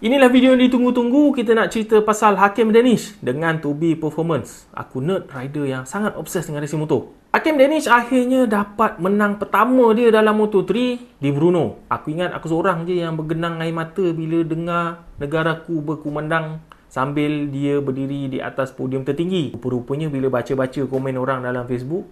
Inilah video yang ditunggu-tunggu. Kita nak cerita pasal Hakim Danish dengan Tubi Performance. Aku nerd rider yang sangat obses dengan racing motor. Hakim Danish akhirnya dapat menang pertama dia dalam Moto3 di Brno. Aku ingat aku seorang je yang bergenang air mata bila dengar negaraku berkumandang sambil dia berdiri di atas podium tertinggi. Rupa-rupanya bila baca-baca komen orang dalam Facebook,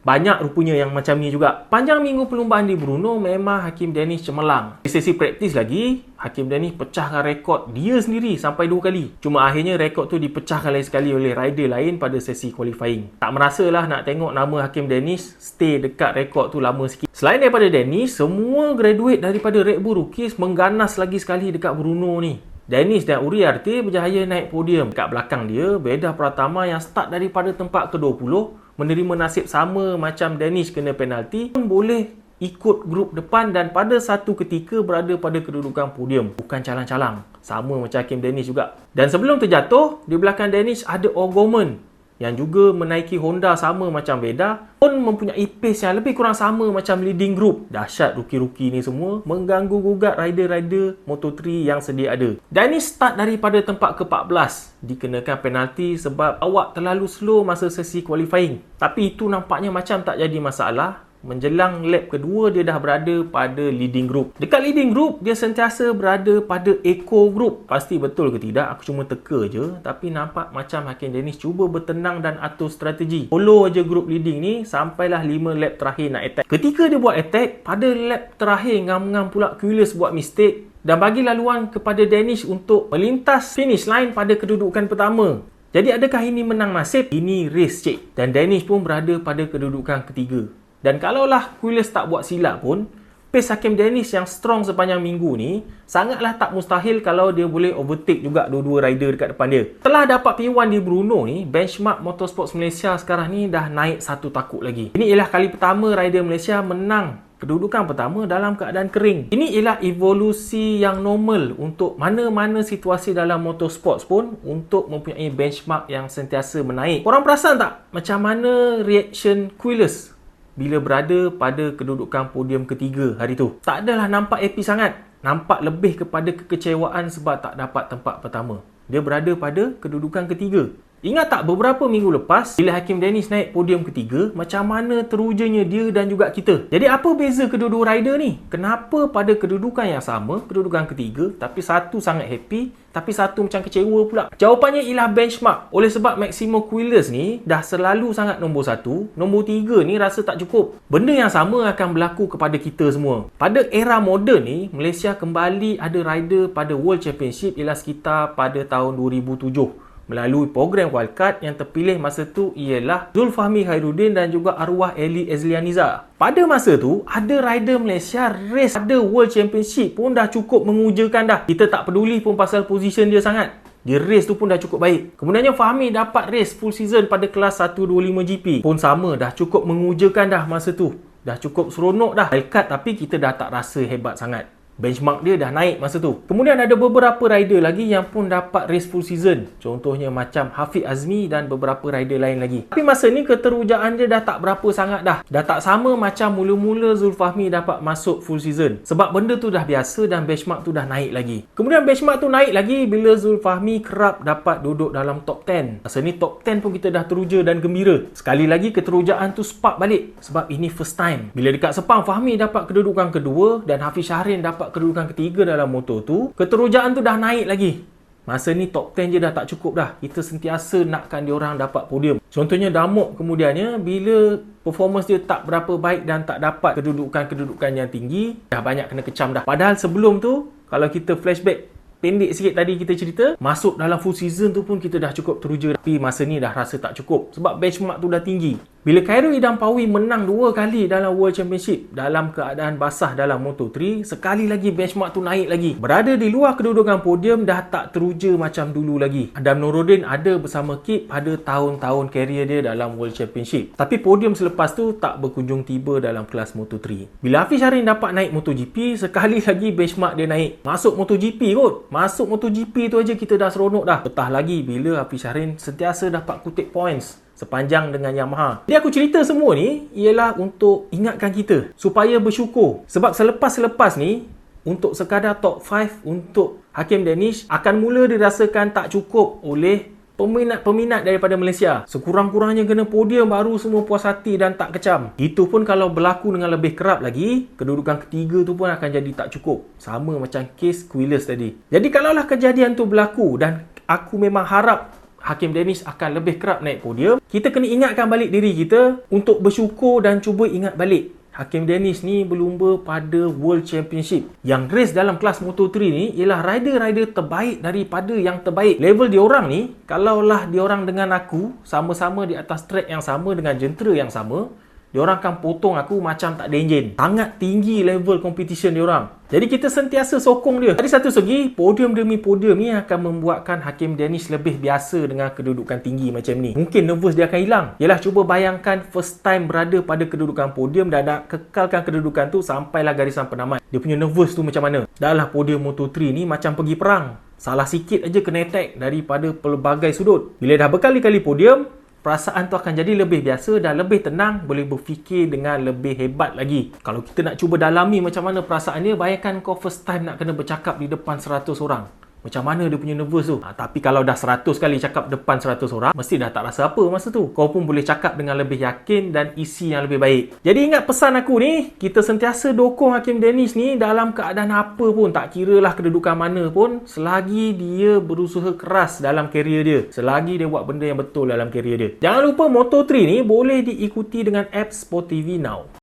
banyak rupanya yang macam ni juga. Panjang minggu perlumbaan di Brno, memang Hakim Danish cemerlang. Di sesi praktis lagi, Hakim Danish pecahkan rekod dia sendiri sampai 2 kali. Cuma akhirnya rekod tu dipecahkan lain sekali oleh rider lain pada sesi qualifying. Tak merasalah nak tengok nama Hakim Danish stay dekat rekod tu lama sikit. Selain daripada Danish, semua graduate daripada Red Bull Rookies mengganas lagi sekali dekat Brno ni. Danish dan Uriarte berjaya naik podium. Dekat belakang dia, Beda Pratama yang start daripada tempat ke-20 menerima nasib sama macam Danish kena penalti pun boleh ikut grup depan dan pada satu ketika berada pada kedudukan podium. Bukan calang-calang. Sama macam Hakim Danish juga. Dan sebelum terjatuh, di belakang Danish ada O'Gorman yang juga menaiki Honda sama macam Beda, pun mempunyai pace yang lebih kurang sama macam leading group. Dahsyat rookie-rookie ni semua mengganggu gugat rider-rider Moto3 yang sedia ada. Danish start daripada tempat ke-14, dikenakan penalti sebab awak terlalu slow masa sesi qualifying. Tapi itu nampaknya macam tak jadi masalah. Menjelang lap kedua, dia dah berada pada leading group. Dekat leading group, dia sentiasa berada pada eco group. Pasti betul ke tidak, aku cuma teka je. Tapi nampak macam Hakim Danish cuba bertenang dan atur strategi. Follow aja group leading ni sampailah 5 lap terakhir nak attack. Ketika dia buat attack, pada lap terakhir ngam-ngam pula Quiles buat mistake dan bagi laluan kepada Danish untuk melintas finish line pada kedudukan pertama. Jadi adakah ini menang nasib? Ini race cik. Dan Danish pun berada pada kedudukan ketiga. Dan kalaulah Quiles tak buat silap pun, pace Hakim Danish yang strong sepanjang minggu ni sangatlah tak mustahil kalau dia boleh overtake juga dua-dua rider dekat depan dia. Setelah dapat P1 di Brno ni, benchmark Motorsports Malaysia sekarang ni dah naik satu takuk lagi. Ini ialah kali pertama rider Malaysia menang kedudukan pertama dalam keadaan kering. Ini ialah evolusi yang normal untuk mana-mana situasi dalam motorsports pun untuk mempunyai benchmark yang sentiasa menaik. Korang perasan tak macam mana reaction Quiles bila berada pada kedudukan podium ketiga hari tu? Tak adalah nampak happy sangat. Nampak lebih kepada kekecewaan sebab tak dapat tempat pertama. Dia berada pada kedudukan ketiga. Ingat tak beberapa minggu lepas bila Hakim Danish naik podium ketiga, macam mana terujanya dia dan juga kita? Jadi apa beza kedua-dua rider ni? Kenapa pada kedudukan yang sama, kedudukan ketiga, tapi satu sangat happy, tapi satu macam kecewa pula? Jawapannya ialah benchmark. Oleh sebab Maximo Quiles ni dah selalu sangat nombor 1, nombor 3 ni rasa tak cukup. Benda yang sama akan berlaku kepada kita semua. Pada era moden ni, Malaysia kembali ada rider pada World Championship ialah sekitar pada tahun 2007. Melalui program wildcard yang terpilih masa tu ialah Zulfahmi Khairuddin dan juga arwah Eli Ezlianiza. Pada masa tu, ada rider Malaysia race pada World Championship pun dah cukup mengujakan dah. Kita tak peduli pun pasal position dia sangat. Dia race tu pun dah cukup baik. Kemudiannya Fahmi dapat race full season pada kelas 125 GP. Pun sama, dah cukup mengujakan dah masa tu. Dah cukup seronok dah. Wildcard tapi kita dah tak rasa hebat sangat. Benchmark dia dah naik masa tu. Kemudian ada beberapa rider lagi yang pun dapat race full season. Contohnya macam Hafiz Azmi dan beberapa rider lain lagi. Tapi masa ni keterujaan dia dah tak berapa sangat dah. Dah tak sama macam mula-mula Zulfahmi dapat masuk full season. Sebab benda tu dah biasa dan benchmark tu dah naik lagi. Kemudian benchmark tu naik lagi bila Zulfahmi kerap dapat duduk dalam top 10. Masa ni top 10 pun kita dah teruja dan gembira. Sekali lagi keterujaan tu spark balik. Sebab ini first time. Bila dekat Sepang, Fahmi dapat kedudukan kedua dan Hafiz Syahrin dapat kedudukan ketiga dalam motor tu, keterujaan tu dah naik lagi. Masa ni top 10 je dah tak cukup dah. Kita sentiasa nakkan diorang dapat podium. Contohnya Damok kemudiannya, bila performance dia tak berapa baik dan tak dapat kedudukan-kedudukan yang tinggi, dah banyak kena kecam dah. Padahal sebelum tu, kalau kita flashback pendek sikit tadi kita cerita, masuk dalam full season tu pun kita dah cukup teruja. Tapi masa ni dah rasa tak cukup sebab benchmark tu dah tinggi. Bila Khairul Idham Pawi menang 2 kali dalam World Championship dalam keadaan basah dalam Moto3, sekali lagi benchmark tu naik lagi. Berada di luar kedudukan podium dah tak teruja macam dulu lagi. Adam Noruddin ada bersama Kip pada tahun-tahun karier dia dalam World Championship. Tapi podium selepas tu tak berkunjung tiba dalam kelas Moto3. Bila Hafiz Syahrin dapat naik MotoGP, sekali lagi benchmark dia naik. Masuk MotoGP kot. Masuk MotoGP tu aja kita dah seronok dah. Betah lagi bila Hafiz Syahrin sentiasa dapat kutip points sepanjang dengan Yamaha. Jadi aku cerita semua ni ialah untuk ingatkan kita supaya bersyukur. Sebab selepas-selepas ni untuk sekadar top 5 untuk Hakim Danish akan mula dirasakan tak cukup oleh peminat-peminat daripada Malaysia. Sekurang-kurangnya kena podium baru semua puas hati dan tak kecam. Itu pun kalau berlaku dengan lebih kerap lagi, kedudukan ketiga tu pun akan jadi tak cukup. Sama macam kes Quilers tadi. Jadi kalaulah kejadian tu berlaku dan aku memang harap Hakim Danish akan lebih kerap naik podium, kita kena ingatkan balik diri kita untuk bersyukur dan cuba ingat balik. Hakim Danish ni berlumba pada World Championship. Yang race dalam kelas Moto3 ni ialah rider-rider terbaik daripada yang terbaik. Level diorang ni, kalaulah diorang dengan aku sama-sama di atas track yang sama dengan jentera yang sama, diorang akan potong aku macam tak ada enjin. Sangat tinggi level competition diorang. Jadi kita sentiasa sokong dia. Dari satu segi, podium demi podium ni akan membuatkan Hakim Danish lebih biasa dengan kedudukan tinggi macam ni. Mungkin nervous dia akan hilang. Yalah, cuba bayangkan first time berada pada kedudukan podium dan nak kekalkan kedudukan tu sampailah garisan penamat. Dia punya nervous tu macam mana? Dahlah podium Moto3 ni macam pergi perang. Salah sikit aja kena attack daripada pelbagai sudut. Bila dah berkali-kali podium, perasaan tu akan jadi lebih biasa dan lebih tenang, boleh berfikir dengan lebih hebat lagi. Kalau kita nak cuba dalami macam mana perasaan dia, bayangkan kau first time nak kena bercakap di depan 100 orang. Macam mana dia punya nervous tu? Tapi kalau dah 100 kali cakap depan 100 orang, mesti dah tak rasa apa masa tu. Kau pun boleh cakap dengan lebih yakin dan isi yang lebih baik. Jadi ingat pesan aku ni, kita sentiasa dukung Hakim Danish ni dalam keadaan apa pun. Tak kira lah kedudukan mana pun, selagi dia berusaha keras dalam kerjaya dia. Selagi dia buat benda yang betul dalam kerjaya dia. Jangan lupa Moto3 ni boleh diikuti dengan apps Sport TV Now.